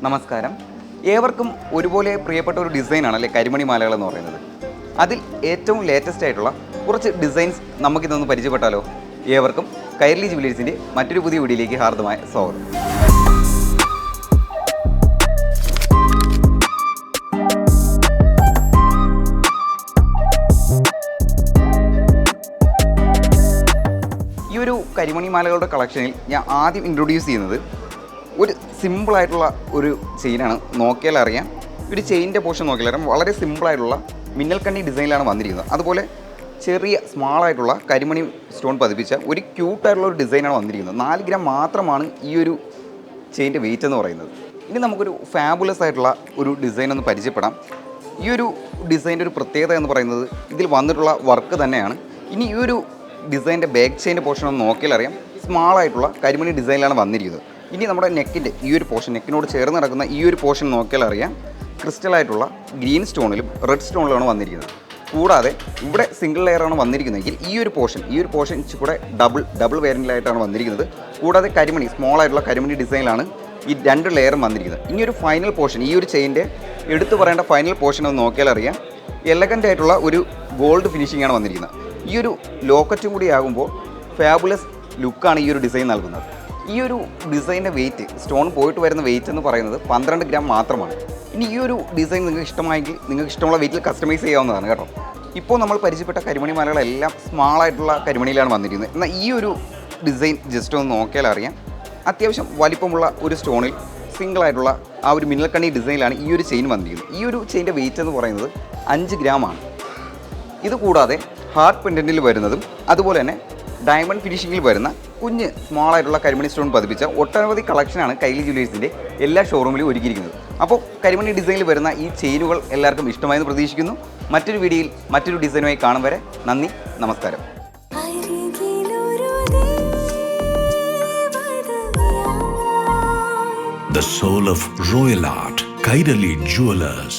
നമസ്കാരം. ഏവർക്കും ഒരുപോലെ പ്രിയപ്പെട്ട ഒരു ഡിസൈനാണ് അല്ലേ കരിമണി മാലകൾ എന്ന് പറയുന്നത്. അതിൽ ഏറ്റവും ലേറ്റസ്റ്റ് ആയിട്ടുള്ള കുറച്ച് ഡിസൈൻസ് നമുക്കിതൊന്ന് പരിചയപ്പെട്ടാലോ? ഏവർക്കും കൈരളി ജുവലേഴ്സിൻ്റെ മറ്റൊരു പുതിയ വീഡിയോയിലേക്ക് ഹാർദമായ സ്വാഗതം. ഈ ഒരു കരിമണി മാലകളുടെ കളക്ഷനിൽ ഞാൻ ആദ്യം ഇൻട്രൊഡ്യൂസ് ചെയ്യുന്നത് ഒരു സിമ്പിളായിട്ടുള്ള ഒരു ചെയിനാണ്. നോക്കിയാൽ അറിയാം, ഒരു ചെയിൻ്റെ പോർഷൻ നോക്കിയാൽ അറിയാം, വളരെ സിമ്പിളായിട്ടുള്ള മിന്നൽക്കണ്ണി ഡിസൈനിലാണ് വന്നിരിക്കുന്നത്. അതുപോലെ ചെറിയ സ്മാളായിട്ടുള്ള കരിമണി സ്റ്റോൺ പതിപ്പിച്ച ഒരു ക്യൂട്ടായിട്ടുള്ള ഒരു ഡിസൈനാണ് വന്നിരിക്കുന്നത്. 4 ഗ്രാം മാത്രമാണ് ഈ ഒരു ചെയിൻ്റെ വെയിറ്റ് എന്ന് പറയുന്നത്. ഇനി നമുക്കൊരു ഫാബുലസ് ആയിട്ടുള്ള ഒരു ഡിസൈൻ ഒന്ന് പരിചയപ്പെടാം. ഈ ഒരു ഡിസൈൻ്റെ ഒരു പ്രത്യേകത എന്ന് പറയുന്നത് ഇതിൽ വന്നിട്ടുള്ള വർക്ക് തന്നെയാണ്. ഇനി ഈ ഒരു ഡിസൈൻ്റെ ബാക്ക് ചെയിൻ്റെ പോർഷൻ ഒന്ന് നോക്കിയാൽ അറിയാം, സ്മാളായിട്ടുള്ള കരിമണി ഡിസൈനിലാണ് വന്നിരിക്കുന്നത്. ഇനി നമ്മുടെ നെക്കിൻ്റെ ഈ ഒരു പോർഷൻ, നെക്കിനോട് ചേർന്ന് നടക്കുന്ന ഈ ഒരു പോർഷൻ നോക്കിയാൽ അറിയാം, ക്രിസ്റ്റലായിട്ടുള്ള ഗ്രീൻ സ്റ്റോണിലും റെഡ് സ്റ്റോണിലുമാണ് വന്നിരിക്കുന്നത്. കൂടാതെ ഇവിടെ സിംഗിൾ ലെയറാണ് വന്നിരിക്കുന്നതെങ്കിൽ ഈ ഒരു പോർഷൻ കൂടെ ഡബിൾ വേരിയൻ്റിലായിട്ടാണ് വന്നിരിക്കുന്നത്. കൂടാതെ കരിമണി സ്മോൾ ആയിട്ടുള്ള കരിമണി ഡിസൈനിലാണ് ഈ 2 ലെയറും വന്നിരിക്കുന്നത്. ഇനി ഒരു ഫൈനൽ പോർഷൻ, ഈ ഒരു ചെയിൻ്റെ എടുത്തു പറയേണ്ട ഫൈനൽ പോർഷൻ ഒന്ന് നോക്കിയാൽ അറിയാം, എലഗൻ്റ് ആയിട്ടുള്ള ഒരു ഗോൾഡ് ഫിനിഷിംഗ് ആണ് വന്നിരിക്കുന്നത്. ഈ ഒരു ലോക്കറ്റും കൂടി ആകുമ്പോൾ ഫാബുലസ് ലുക്കാണ് ഈ ഒരു ഡിസൈൻ നൽകുന്നത്. ഈ ഒരു ഡിസൈൻ്റെ വെയിറ്റ്, സ്റ്റോൺ പോയിട്ട് വരുന്ന വെയിറ്റ് എന്ന് പറയുന്നത് 12 ഗ്രാം മാത്രമാണ്. ഇനി ഈ ഒരു ഡിസൈൻ നിങ്ങൾക്ക് ഇഷ്ടമായെങ്കിൽ നിങ്ങൾക്ക് ഇഷ്ടമുള്ള വെയിറ്റിൽ കസ്റ്റമൈസ് ചെയ്യാവുന്നതാണ് കേട്ടോ. ഇപ്പോൾ നമ്മൾ പരിചയപ്പെട്ട കരിമണി മാലകളെല്ലാം സ്മാളായിട്ടുള്ള കരിമണിയിലാണ് വന്നിരിക്കുന്നത്. എന്നാൽ ഈ ഒരു ഡിസൈൻ ജസ്റ്റ് ഒന്ന് നോക്കിയാൽ അറിയാം, അത്യാവശ്യം വലിപ്പമുള്ള ഒരു സ്റ്റോണിൽ സിംഗിളായിട്ടുള്ള ആ ഒരു മിന്നൽക്കണ്ണി ഡിസൈനിലാണ് ഈ ഒരു ചെയിൻ വന്നിരിക്കുന്നത്. ഈ ഒരു ചെയിൻ്റെ വെയിറ്റ് എന്ന് പറയുന്നത് 5 ഗ്രാമാണ്. ഇത് കൂടാതെ ഹാർട്ട് പെൻഡൻറ്റിൽ വരുന്നതും അതുപോലെ തന്നെ ഡയമണ്ട് ഫിനിഷിങ്ങിൽ വരുന്ന കുഞ്ഞ് സ്മോളായിട്ടുള്ള കരിമണി സ്റ്റോൺ പതിപ്പിച്ച ഒട്ടനവധി കളക്ഷനാണ് കൈരളി ജുവലേഴ്സിൻ്റെ എല്ലാ ഷോറൂമിലും ഒരുക്കിയിരിക്കുന്നത്. അപ്പോൾ കരിമണി ഡിസൈനിൽ വരുന്ന ഈ ചെയിനുകൾ എല്ലാവർക്കും ഇഷ്ടമായെന്ന് പ്രതീക്ഷിക്കുന്നു. മറ്റൊരു വീഡിയോയിൽ മറ്റൊരു ഡിസൈനുമായി കാണും വരെ നന്ദി, നമസ്കാരം. The soul of royal art, Kairali Jewelers.